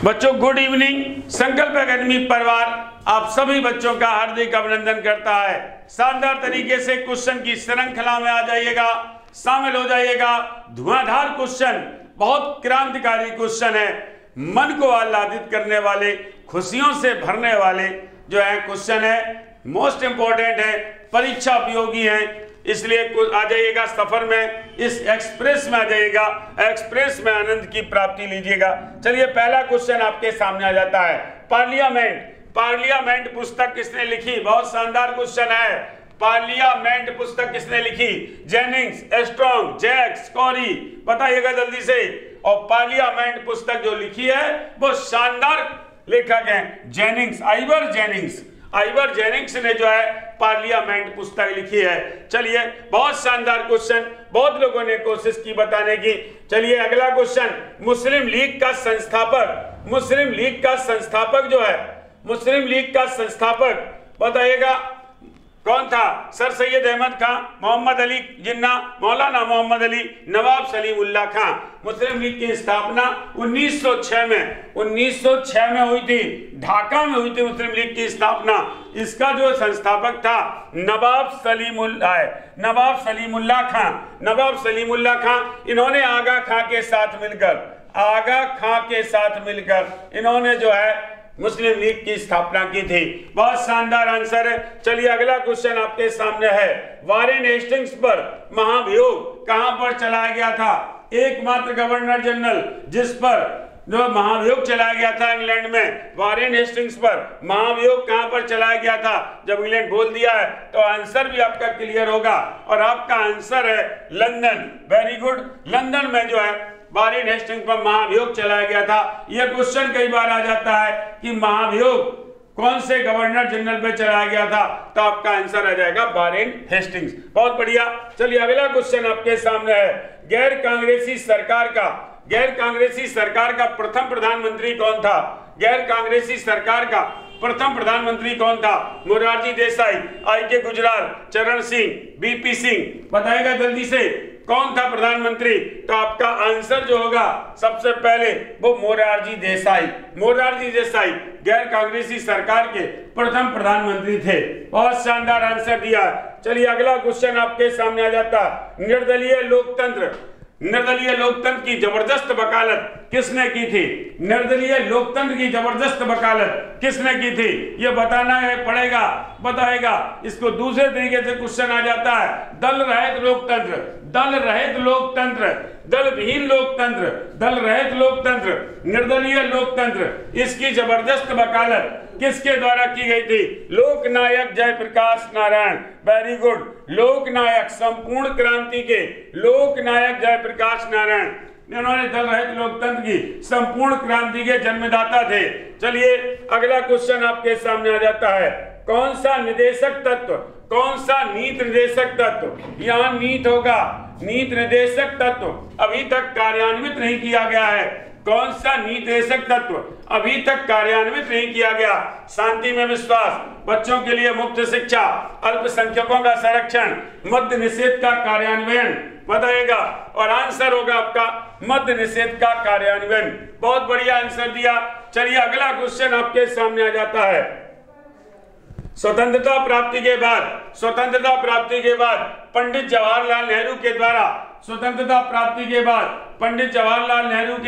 बच्चों good evening. संकल्प academy परिवार आप सभी बच्चों का हार्दिक अभिनंदन करता है। शानदार तरीके से क्वेश्चन की श्रृंखला में आ जाइएगा, शामिल हो जाइएगा। धुआंधार क्वेश्चन, बहुत क्रांतिकारी क्वेश्चन है, मन को आह्लादित करने वाले, खुशियों से भरने वाले जो है क्वेश्चन है, मोस्ट इंपॉर्टेंट है, परीक्षा उपयोगी है। इसलिए आ जाइएगा सफर में, इस एक्सप्रेस में आ जाइएगा, एक्सप्रेस में आनंद की प्राप्ति लीजिएगा। चलिए पहला क्वेश्चन आपके सामने आ जाता है। पार्लियामेंट पुस्तक किसने लिखी? बहुत शानदार क्वेश्चन है। पार्लियामेंट पुस्तक किसने लिखी? जेनिंग्स, स्ट्रॉन्ग, जैक्स, कॉरी, बताइएगा जल्दी से। और पार्लियामेंट पुस्तक जो लिखी है वो शानदार लेखक हैं जेनिंग्स, आइवर जेनिंग्स ने जो है पार्लियामेंट पुस्तक लिखी है। चलिए बहुत शानदार क्वेश्चन, बहुत लोगों ने कोशिश की बताने की। चलिए अगला क्वेश्चन, मुस्लिम लीग का संस्थापक बताइएगा कौन था? सर सैयद अहमद खां, मोहम्मद अली जिन्ना, मौलाना मोहम्मद अली, नवाब सलीमुल्लाह खां। मुस्लिम लीग की स्थापना 1906 में हुई थी, ढाका में हुई थी मुस्लिम लीग की स्थापना। इसका जो संस्थापक था नवाब सलीमुल्लाह खां। इन्होंने आगा खां के साथ मिलकर इन्होंने जो है मुस्लिम लीग की स्थापना की थी। बहुत शानदार आंसर है। चलिए अगला क्वेश्चन आपके सामने है। वारेन हेस्टिंग्स पर महाभियोग कहां पर चलाया गया था? एकमात्र गवर्नर जनरल जिस पर जो महाभियोग चलाया गया था इंग्लैंड में, वारेन हेस्टिंग्स पर महाभियोग कहां पर चलाया गया था? जब इंग्लैंड बोल दिया है तो आंसर भी आपका क्लियर होगा और आपका आंसर है लंदन। Very good. लंदन में जो है वारेन हेस्टिंग्स पर महाभियोग चलाया गया था। यह क्वेश्चन कई बार आ जाता है कि महाभियोग कौन से गवर्नर जनरल पे चलाया गया था, तो आपका आंसर आ जाएगा वारेन हेस्टिंग्स। बहुत बढ़िया। चलिए अगला क्वेश्चन आपके सामने है। गैर कांग्रेसी सरकार का प्रथम प्रधानमंत्री कौन था? गैर कांग्रेसी सरकार का प्रथम प्रधानमंत्री कौन था? मोरारजी देसाई, आई.के. गुजराल, चरण सिंह, बीपी सिंह, बताएगा जल्दी से कौन था प्रधानमंत्री? तो आपका आंसर जो होगा सबसे पहले वो मोरारजी देसाई गैर कांग्रेसी सरकार के प्रथम प्रधानमंत्री थे। बहुत शानदार आंसर दिया। चलिए अगला क्वेश्चन आपके सामने आ जाता। निर्दलीय लोकतंत्र की जबरदस्त वकालत किसने की थी? निर्दलीय लोकतंत्र की जबरदस्त वकालत किसने की थी? ये बताना है पड़ेगा, बताएगा। इसको दूसरे तरीके से क्वेश्चन आ जाता है। दल रहित लोकतंत्र, निर्दलीय लोकतंत्र, इसकी जबरदस्त वकालत किसके द्वारा की गई थी? लोकनायक जयप्रकाश नारायण। Very good. लोकनायक, संपूर्ण क्रांति के लोकनायक जयप्रकाश नारायण, इन्होंने दल रहित लोकतंत्र की संपूर्ण क्रांति के जन्मदाता थे। चलिए अगला क्वेश्चन आपके सामने आ जाता है। कौन सा नीति निर्देशक तत्व, यहाँ नीत होगा, नीति निर्देशक तत्व अभी तक कार्यान्वित नहीं किया गया है? कौन सा नीति निर्देशक तत्व अभी तक कार्यान्वित नहीं किया गया? शांति में विश्वास, बच्चों के लिए मुफ्त शिक्षा, अल्पसंख्यकों का संरक्षण, मद्य निषेध का कार्यान्वयन, बताइएगा। और आंसर होगा आपका मद्य निषेध का कार्यान्वयन। बहुत बढ़िया आंसर दिया। चलिए अगला क्वेश्चन आपके सामने आ जाता है। स्वतंत्रता प्राप्ति के बाद पंडित जवाहरलाल नेहरू के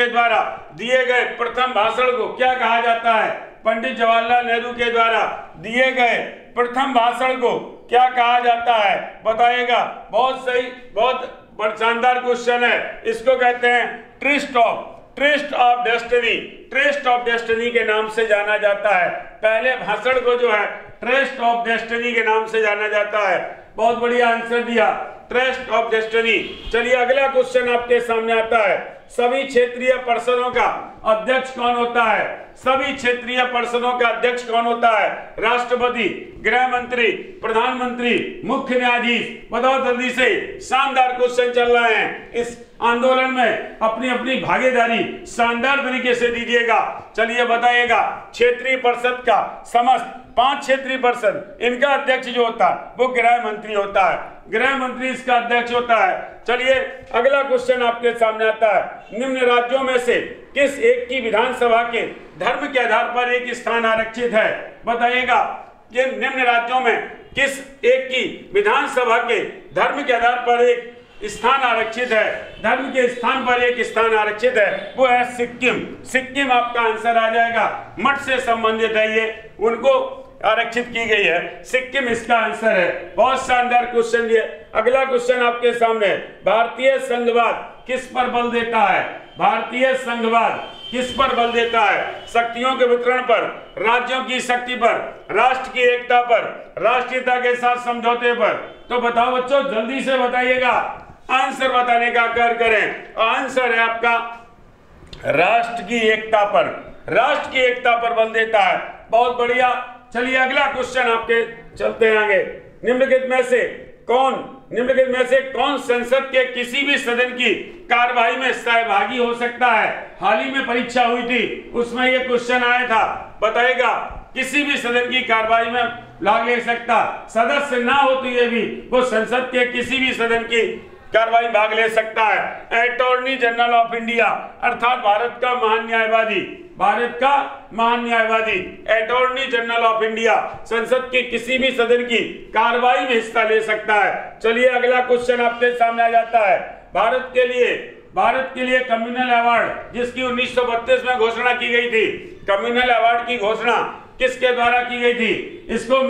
द्वारा दिए गए प्रथम भाषण को क्या कहा जाता है? पंडित जवाहरलाल नेहरू के द्वारा दिए गए प्रथम भाषण को क्या कहा जाता है? बताइएगा। बहुत सही, बहुत शानदार क्वेश्चन है। इसको कहते हैं ट्रिस्ट ऑफ डेस्टिनी के नाम से जाना जाता है। पहले भाषण को जो है ट्रस्ट ऑफ डेस्टिनी के नाम से जाना जाता है। बहुत बढ़िया आंसर दिया, ट्रस्ट ऑफ डेस्टिनी। चलिए अगला क्वेश्चन आपके सामने आता है। सभी क्षेत्रीय परिषदों का अध्यक्ष कौन होता है? राष्ट्रपति, गृह मंत्री, प्रधानमंत्री, मुख्य न्यायाधीश, बताओ जल्दी से। शानदार क्वेश्चन चल रहे हैं। इस आंदोलन में अपनी अपनी भागीदारी शानदार तरीके से दीजिएगा। चलिए बताइएगा। क्षेत्रीय परिषद का समस्त 5 क्षेत्रीय परिषद, इनका अध्यक्ष जो होता है वो गृह मंत्री होता है। गृह मंत्री इसका अध्यक्ष होता है। चलिए अगला क्वेश्चन आपके सामने आता है। निम्न राज्यों में से किस एक की विधानसभा के धर्म के आधार पर एक स्थान आरक्षित है? बताइएगा कि निम्न राज्यों में किस एक की विधानसभा के धर्म के आधार पर एक स्थान आरक्षित है? धर्म के स्थान पर एक स्थान आरक्षित है, वो है सिक्किम। सिक्किम आपका आंसर आ जाएगा। मठ से संबंधित है ये, उनको आरक्षित की गई है, सिक्किम इसका आंसर है। बहुत शानदार क्वेश्चन ये। अगला क्वेश्चन आपके सामने, भारतीय संघवाद किस पर बल देता है? भारतीय संघवाद किस पर बल देता है? शक्तियों के वितरण पर, राज्यों की शक्ति पर, राष्ट्र की एकता पर, राष्ट्रीयता के साथ समझौते पर। तो बताओ बच्चों, जल्दी से बताइएगा, आंसर बताने का कर करें। आंसर है आपका राष्ट्र की एकता पर, राष्ट्र की एकता पर बल देता है। बहुत बढ़िया। चलिए अगला क्वेश्चन आपके चलते हैं आगे। निम्नलिखित में से कौन संसद के किसी भी सदन की कार्यवाही में सहभागी हो सकता है? हाल ही में परीक्षा हुई थी, उसमें यह क्वेश्चन आया था। बताइएगा, किसी भी सदन की कार्यवाही में भाग ले सकता, सदस्य ना हो तो ये भी वो संसद के किसी भी सदन की कार्रवाई भाग ले सकता है। अटॉर्नी जनरल ऑफ इंडिया अर्थात भारत का महान न्यायवादी, भारत का महान न्यायवादी अटॉर्नी जनरल ऑफ इंडिया संसद के किसी भी सदन की कार्रवाई में हिस्सा ले सकता है। चलिए अगला क्वेश्चन आपके सामने आ जाता है। भारत के लिए कम्युनल अवार्ड जिसकी 1932 में घोषणा की गई थी, कम्युनल अवार्ड की घोषणा किसके द्वारा की गई थी? इसको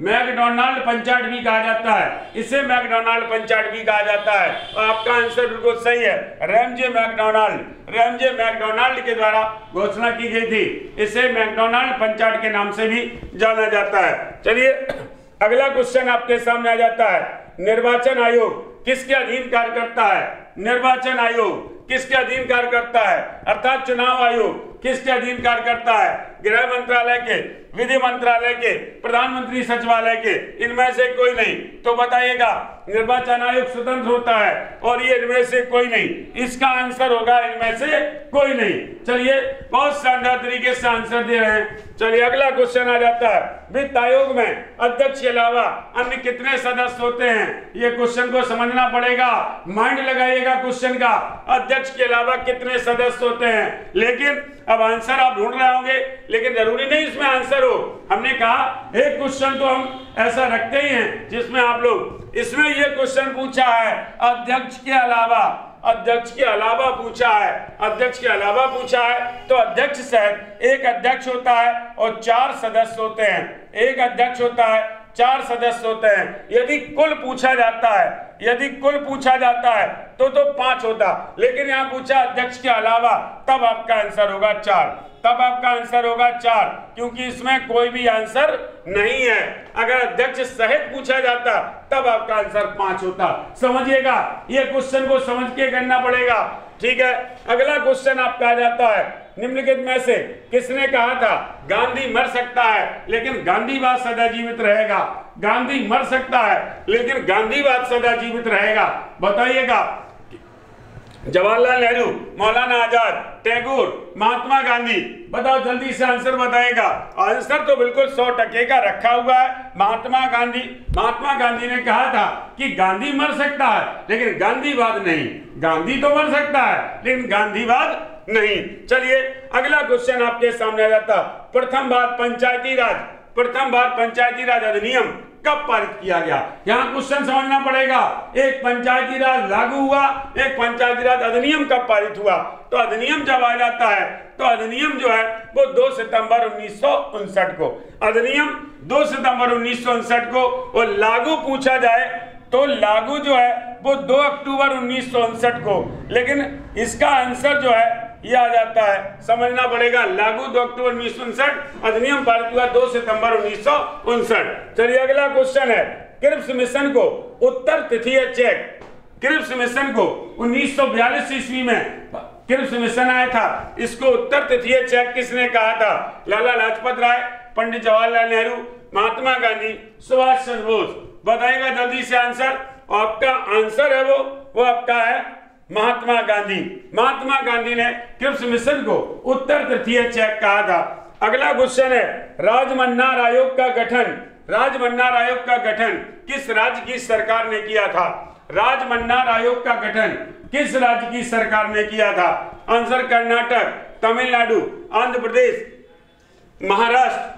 मैकडोनाल्ड पंचायत भी कहा जाता है, इसे मैकडोनाल्ड पंचायत भी कहा जाता है। और आपका आंसर बिल्कुल सही है, रैमजे मैकडोनाल्ड के द्वारा घोषणा की गई थी, इसे मैकडोनाल्ड पंचायत के नाम से भी जाना जाता है। चलिए अगला क्वेश्चन आपके सामने आ जाता है। निर्वाचन आयोग किसके अधीन कार्य करता है? निर्वाचन आयोग किसके अधीन कार्य करता है? अर्थात चुनाव आयोग किसके अधीन कार्य करता है? गृह मंत्रालय के, विधि मंत्रालय के, प्रधानमंत्री सचिवालय के, इनमें से कोई नहीं। तो बताइएगा, निर्वाचन आयोग स्वतंत्र होता है और ये इनमें से कोई नहीं, इसका आंसर होगा इनमें से कोई नहीं। चलिए बहुत शानदार तरीके से आंसर दे रहे हैं। चलिए अगला क्वेश्चन आ जाता है। वित्त आयोग में अध्यक्ष के अलावा अन्य कितने सदस्य होते हैं? ये क्वेश्चन को समझना पड़ेगा, माइंड लगाइएगा क्वेश्चन का। अध्यक्ष के अलावा कितने सदस्य होते हैं? लेकिन अब आंसर आप ढूंढ रहे होंगे, लेकिन जरूरी नहीं इसमें आंसर हो। हमने कहा एक क्वेश्चन तो हम ऐसा रखते ही हैं जिसमें आप लोग, इसमें ये क्वेश्चन पूछा है अध्यक्ष के अलावा, अध्यक्ष के अलावा पूछा है, अध्यक्ष के अलावा पूछा है। तो अध्यक्ष सहित एक अध्यक्ष होता है और 4 सदस्य होते हैं। एक अध्यक्ष होता है, 4 सदस्य होते हैं। यदि कुल पूछा जाता है तो 5 होता, लेकिन यहाँ पूछा अध्यक्ष के अलावा, तब आपका आंसर होगा 4, तब आपका आंसर होगा 4, क्योंकि इसमें कोई भी आंसर नहीं है। अगर अध्यक्ष सहित पूछा जाता तब आपका आंसर 5 होता। समझिएगा, ये क्वेश्चन को समझ के करना पड़ेगा, ठीक है। अगला क्वेश्चन आपका आ जाता है। निम्नलिखित में से किसने कहा था गांधी मर सकता है लेकिन गांधीवाद सदा जीवित रहेगा? गांधी मर सकता है लेकिन गांधीवाद सदा जीवित रहेगा। बताइएगा, जवाहरलाल नेहरू, मौलाना आजाद, टैगोर, महात्मा गांधी। बताओ जल्दी से आंसर बताएगा। आंसर तो बिल्कुल 100% का रखा हुआ है, महात्मा गांधी। महात्मा गांधी ने कहा था कि गांधी मर सकता है लेकिन गांधीवाद नहीं। गांधी तो मर सकता है लेकिन गांधीवाद नहीं। चलिए अगला क्वेश्चन आपके सामने आ जाता। प्रथम बार पंचायती राज अधिनियम कब पारित किया गया? यहाँ क्वेश्चन समझना पड़ेगा। एक पंचायती राज लागू हुआ, एक पंचायती राज अधिनियम कब पारित हुआ? तो अधिनियम जब आ जाता है तो अधिनियम जो है वो 2 सितंबर 1959 को, अधिनियम 2 सितंबर 1959 को, वो लागू पूछा जाए तो लागू जो है वो 2 अक्टूबर 1959 को। लेकिन इसका आंसर जो है ये आ जाता है, समझना पड़ेगा। लागू 2 अक्टूबर 1959, अधिनियम पारित हुआ 2 सितंबर 1959। चलिए अगला क्वेश्चन है। क्रिप्स मिशन को उत्तर तिथीय चेक, क्रिप्स मिशन को 1942 ईस्वी में क्रिप्स मिशन आया था, इसको उत्तर तिथीय चेक किसने कहा था? लाला लाजपत राय, पंडित जवाहरलाल नेहरू, महात्मा गांधी, सुभाष चंद्र बोस। बताइएगा जल्दी से आंसर। आपका आंसर है वो आपका है महात्मा गांधी। महात्मा गांधी ने क्रिप्स मिशन को उत्तर तृतीय चेक कहा था। अगला क्वेश्चन है। राजमन्नार आयोग का गठन किस राज्य की सरकार ने किया था? राजमन्नार आयोग का गठन किस राज्य की सरकार ने किया था? आंसर कर्नाटक, तमिलनाडु, आंध्र प्रदेश, महाराष्ट्र।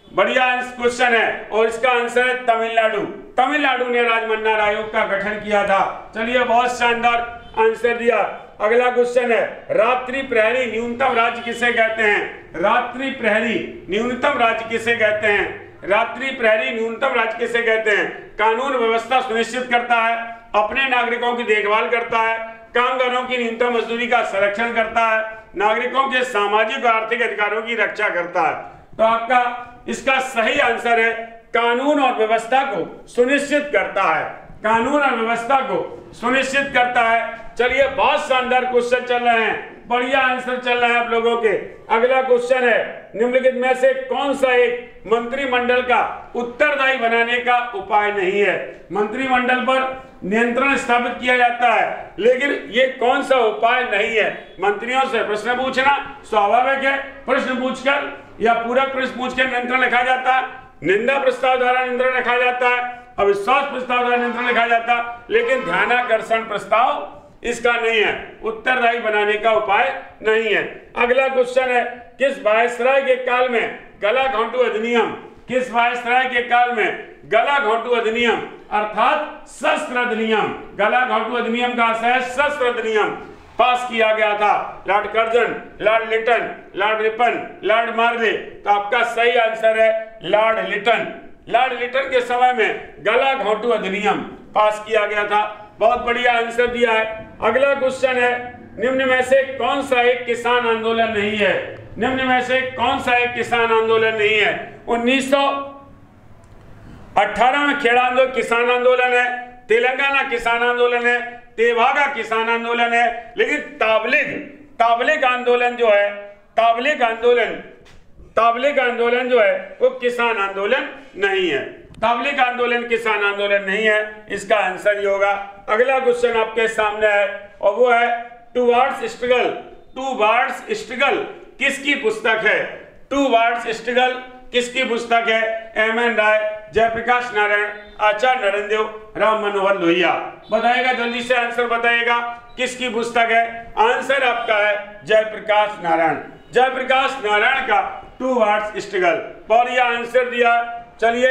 बढ़िया क्वेश्चन है और इसका आंसर है तमिलनाडु। तमिलनाडु ने राजमन्नार आयोग का गठन किया था। चलिए, बहुत शानदार आंसर दिया। अगला क्वेश्चन है, रात्रि प्रहरी न्यूनतम राज्य किसे कहते हैं? रात्रि प्रहरी न्यूनतम राज्य किसे कहते हैं? रात्रि प्रहरी न्यूनतम राज्य किसे कहते हैं? कानून व्यवस्था सुनिश्चित करता है, अपने नागरिकों की देखभाल करता है, कामगारों की न्यूनतम मजदूरी का संरक्षण करता है, नागरिकों के सामाजिक और आर्थिक अधिकारों की रक्षा करता है। तो आपका इसका सही आंसर है कानून और व्यवस्था को सुनिश्चित करता है। कानून और व्यवस्था को सुनिश्चित करता है। चलिए, बहुत शानदार क्वेश्चन चल रहे हैं, बढ़िया आंसर चल रहे हैं आप लोगों के। अगला क्वेश्चन है, निम्नलिखित में से कौन सा एक मंत्रिमंडल का उत्तरदायी बनाने का उपाय नहीं है? मंत्रिमंडल पर नियंत्रण स्थापित किया जाता है, लेकिन ये कौन सा उपाय नहीं है? मंत्रियों से प्रश्न पूछना स्वाभाविक है, प्रश्न पूछकर या पूरक प्रश्न पूछकर नियंत्रण लिखा जाता है, निंदा प्रस्ताव द्वारा नियंत्रण लिखा जाता है, अविश्वास प्रस्ताव द्वारा नियंत्रण लिखा जाता है, लेकिन ध्यानाकर्षण प्रस्ताव इसका नहीं है, उत्तरदायी बनाने का उपाय नहीं है। अगला क्वेश्चन है, किस वायसराय के काल में गला घोंटू अधिनियम, किस वायसराय के काल में गला घोंटू अधिनियम अर्थात शस्त्र अधिनियम, गला घोंटू अधिनियम का अर्थ है शस्त्र अधिनियम पास किया गया था? Lord Curzon, Lord Lytton, Lord Ripon, Lord Morley. तो आपका सही आंसर है लॉर्ड लिटन। लॉर्ड लिटन के समय में गला घोंटू अधिनियम पास किया गया था। बहुत बढ़िया आंसर दिया है। अगला क्वेश्चन है, निम्न में से कौन सा एक किसान आंदोलन नहीं है? निम्न में से कौन सा एक किसान आंदोलन नहीं है? 1918 में खेड़ा आंदोलन किसान आंदोलन है, तेलंगाना किसान आंदोलन है, तेभागा किसान आंदोलन है, लेकिन ताबलिग आंदोलन जो है, ताबलिग आंदोलन जो है वो किसान आंदोलन नहीं है। ताबलिग आंदोलन किसान आंदोलन नहीं है, इसका आंसर ये होगा। अगला क्वेश्चन आपके सामने है और वो है टूवर्ड्स स्ट्रगल। टूवर्ड्स स्ट्रगल किसकी पुस्तक है? टूवर्ड्स स्ट्रगल किसकी पुस्तक है? एम.एन. राय, जयप्रकाश नारायण, आचार्य नरेंद्र देव, राम मनोहर लोहिया। बताइएगा, जल्दी से आंसर बताइएगा, किसकी पुस्तक है? आंसर आपका है जयप्रकाश नारायण। जयप्रकाश नारायण का टूवर्ड्स स्ट्रगल। बढ़िया आंसर दिया। चलिए,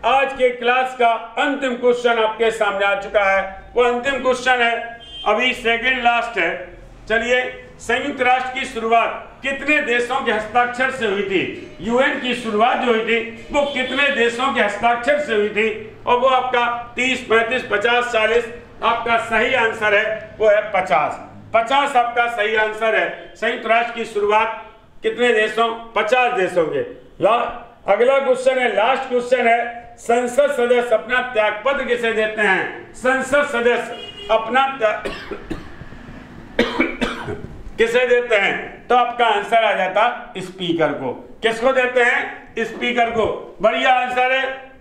आज के क्लास का अंतिम क्वेश्चन आपके सामने आ चुका है। वो अंतिम क्वेश्चन है, अभी सेकंड लास्ट है। चलिए, संयुक्त राष्ट्र की शुरुआत कितने देशों के हस्ताक्षर से हुई थी? यूएन की शुरुआत जो हुई थी वो कितने देशों के हस्ताक्षर से हुई थी? और वो आपका 30, 35, 50, 40। आपका सही आंसर है वो है 50। 50 आपका सही आंसर है। संयुक्त राष्ट्र की शुरुआत कितने देशों? 50 देशों के। अगला क्वेश्चन है, लास्ट क्वेश्चन है, संसद सदस्य अपना त्यागपत्र किसे देते हैं? संसद सदस्य अपना किसे देते हैं? तो आपका आंसर आ जाता स्पीकर को। किसको देते हैं? स्पीकर को। बढ़िया आंसर है।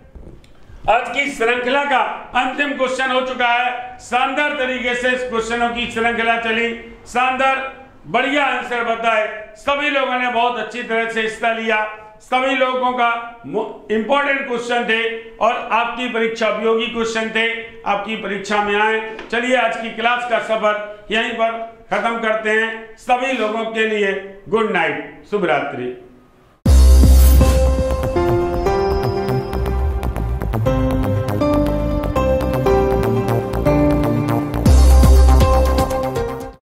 आज की श्रृंखला का अंतिम क्वेश्चन हो चुका है। शानदार तरीके से इस क्वेश्चनों की श्रृंखला चली। शानदार, बढ़िया आंसर बताए। सभी लोगों ने बहुत अच्छी तरह से हिस्सा लिया। सभी लोगों का इंपॉर्टेंट क्वेश्चन थे और आपकी परीक्षा उपयोगी क्वेश्चन थे, आपकी परीक्षा में आए। चलिए, आज की क्लास का सफर यहीं पर खत्म करते हैं। सभी लोगों के लिए गुड नाइट, शुभ रात्रि।